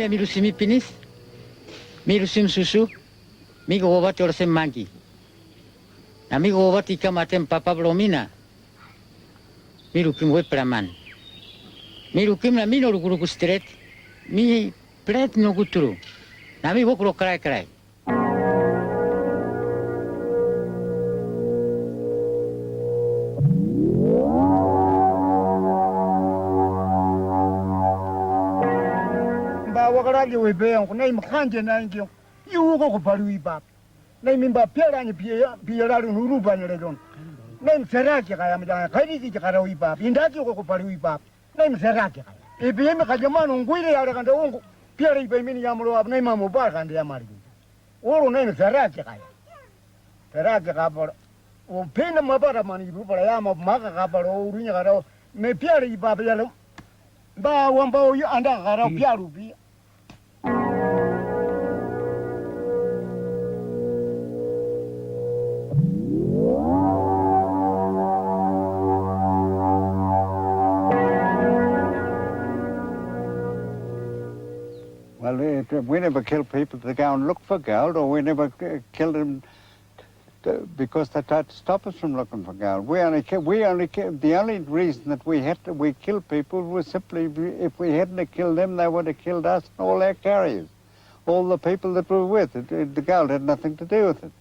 Mia mirusimi pinis, mirusim susu, migo obat orsem mangi. Amigo obat ikamatem papa blomina. Mirukim we praman. Mirukim na minor guru stret, mi pret no guturu. Nami wokro krai krai. Wakaraji webea kunai mkanje na ingi yuko kupalu ibab nai mimba piara ni piara nuruba ni lejon nai mseraki kaya mjanga kaidi kara ibab indaki ko kupalu ibab nai mseraki kaya ibime kajamano ngwire ya kanda ungu piara ibimini ya mlo ab nai mamu ba kanda ya mari oro nai mseraki kaya seraki kabara o pena mabara mani rubara ya maka kabara urunya kara me piara ibab ya lo ba wamba anda kara piaru bi. Well, we never killed people to go and look for gold, or we never killed them because they tried to stop us from looking for gold. The only reason that we killed people was simply if we hadn't killed them, they would have killed us and all our carriers, all the people that were with it. The gold had nothing to do with it.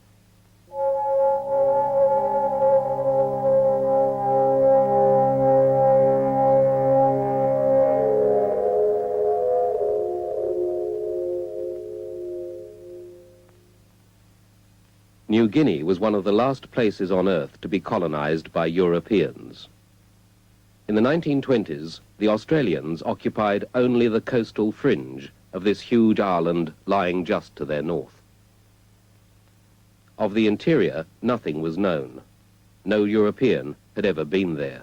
New Guinea was one of the last places on Earth to be colonized by Europeans. In the 1920s, the Australians occupied only the coastal fringe of this huge island lying just to their north. Of the interior, nothing was known. No European had ever been there.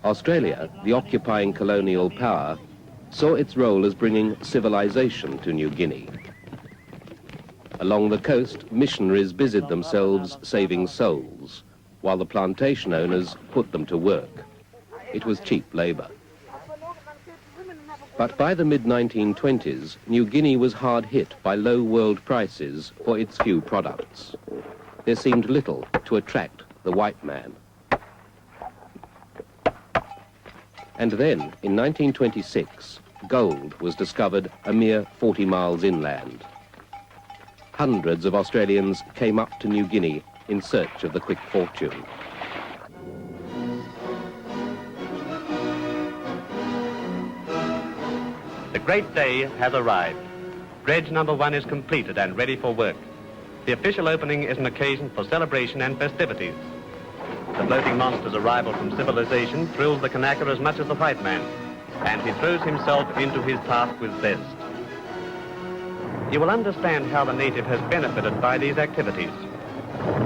Australia, the occupying colonial power, saw its role as bringing civilization to New Guinea. Along the coast, missionaries busied themselves saving souls, while the plantation owners put them to work. It was cheap labor. But by the mid-1920s, New Guinea was hard hit by low world prices for its few products. There seemed little to attract the white man. And then, in 1926, gold was discovered a mere 40 miles inland. Hundreds of Australians came up to New Guinea in search of the quick fortune. The great day has arrived. Dredge number 1 is completed and ready for work. The official opening is an occasion for celebration and festivities. The floating monster's arrival from civilization thrills the Kanaka as much as the white man, and he throws himself into his task with zest. You will understand how the native has benefited by these activities.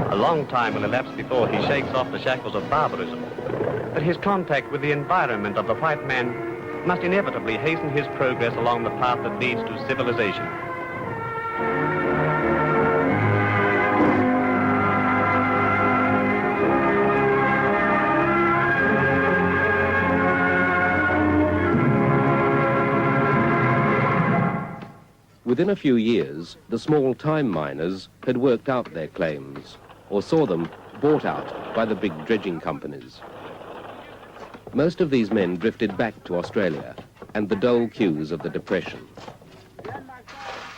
A long time will elapse before he shakes off the shackles of barbarism, but his contact with the environment of the white man must inevitably hasten his progress along the path that leads to civilization. Within a few years, the small-time miners had worked out their claims, or saw them bought out by the big dredging companies. Most of these men drifted back to Australia and the dull queues of the Depression.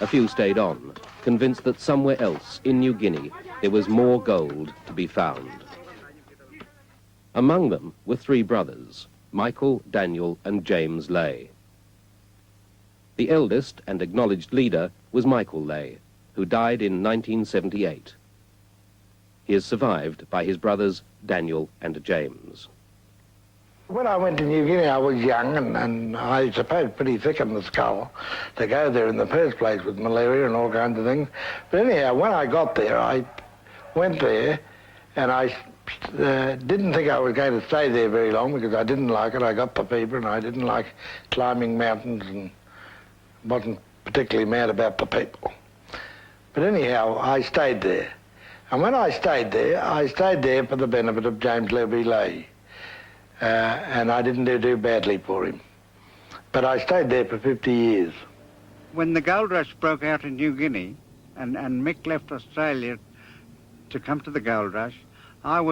A few stayed on, convinced that somewhere else in New Guinea there was more gold to be found. Among them were 3 brothers, Michael, Daniel and James Lay. The eldest and acknowledged leader was Michael Lay, who died in 1978. He is survived by his brothers Daniel and James. When I went to New Guinea, I was young and I suppose pretty thick in the skull to go there in the first place with malaria and all kinds of things. But anyhow, when I got there, I went there and I didn't think I was going to stay there very long because I didn't like it. I got the fever and I didn't like climbing mountains and wasn't particularly mad about the people. But anyhow, I stayed there. And when I stayed there for the benefit of James Levy Lay. And I didn't do badly for him. But I stayed there for 50 years. When the gold rush broke out in New Guinea and Mick left Australia to come to the gold rush, I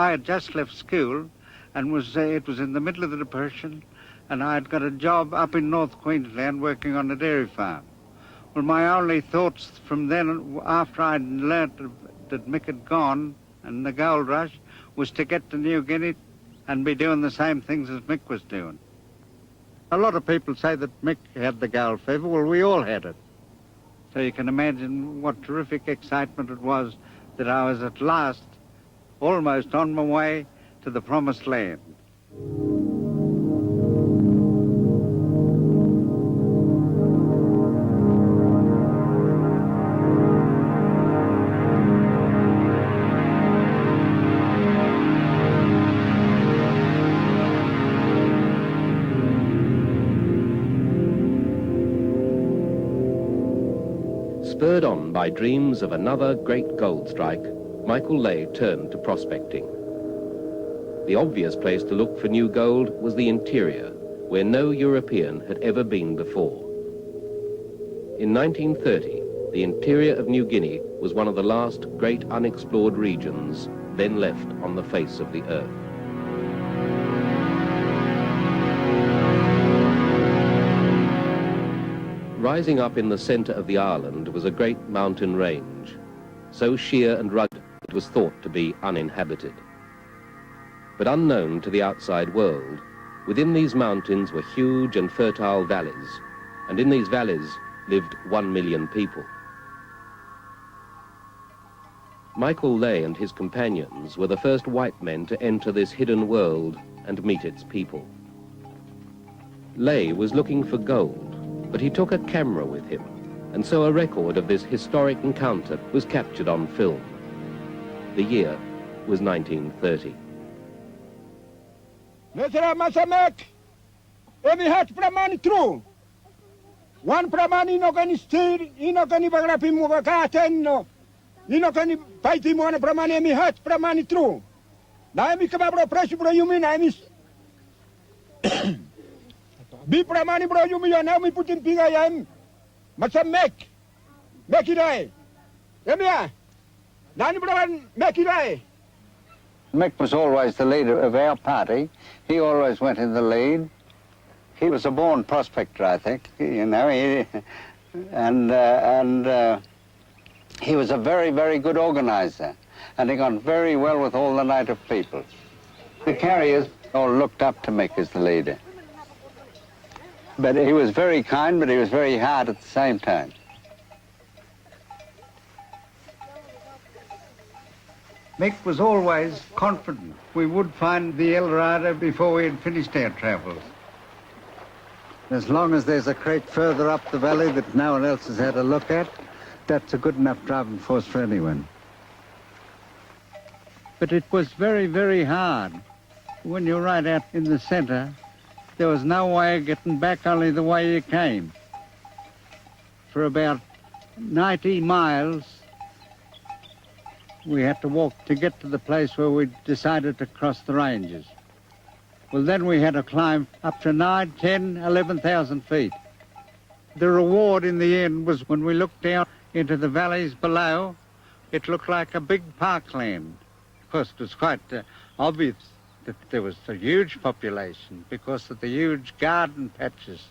had just left school and it was in the middle of the Depression, and I had got a job up in North Queensland working on a dairy farm. Well, my only thoughts from then, after I'd learnt that Mick had gone and the gold rush, was to get to New Guinea and be doing the same things as Mick was doing. A lot of people say that Mick had the gold fever. Well, we all had it. So you can imagine what terrific excitement it was that I was at last almost on my way to the promised land. Spurred on by dreams of another great gold strike, Michael Ley turned to prospecting. The obvious place to look for new gold was the interior, where no European had ever been before. In 1930, the interior of New Guinea was one of the last great unexplored regions then left on the face of the earth. Rising up in the centre of the island was a great mountain range, so sheer and rugged it was thought to be uninhabited. But unknown to the outside world, within these mountains were huge and fertile valleys, and in these valleys lived 1 million people. Michael Ley and his companions were the first white men to enter this hidden world and meet its people. Ley was looking for gold, but he took a camera with him, and so a record of this historic encounter was captured on film. The year was 1930. Nesra Masamek, emi hat pramani true. One pramani no can steer, ino can ibagrapi mugatenno, ino can paiti one pramani emi hat pramani true. Na emi kababro fresh bro you mean I miss. Bi pramani bro you mean now me put in piga yam. Masamek, make it right. Emia, nani braman make it right. Mick was always the leader of our party. He always went in the lead. He was a born prospector, I think, you know, and he was a very, very good organizer, and he got very well with all the native people. The carriers all looked up to Mick as the leader. But he was very kind, but he was very hard at the same time. Mick was always confident we would find the El Dorado before we had finished our travels. As long as there's a crate further up the valley that no one else has had a look at, that's a good enough driving force for anyone. But it was very, very hard. When you're right out in the centre, there was no way of getting back, only the way you came. For about 90 miles, we had to walk to get to the place where we decided to cross the ranges. Well, then we had to climb up to 9, 10, 11,000 feet. The reward in the end was when we looked down into the valleys below, it looked like a big parkland. Of course, it was quite obvious that there was a huge population because of the huge garden patches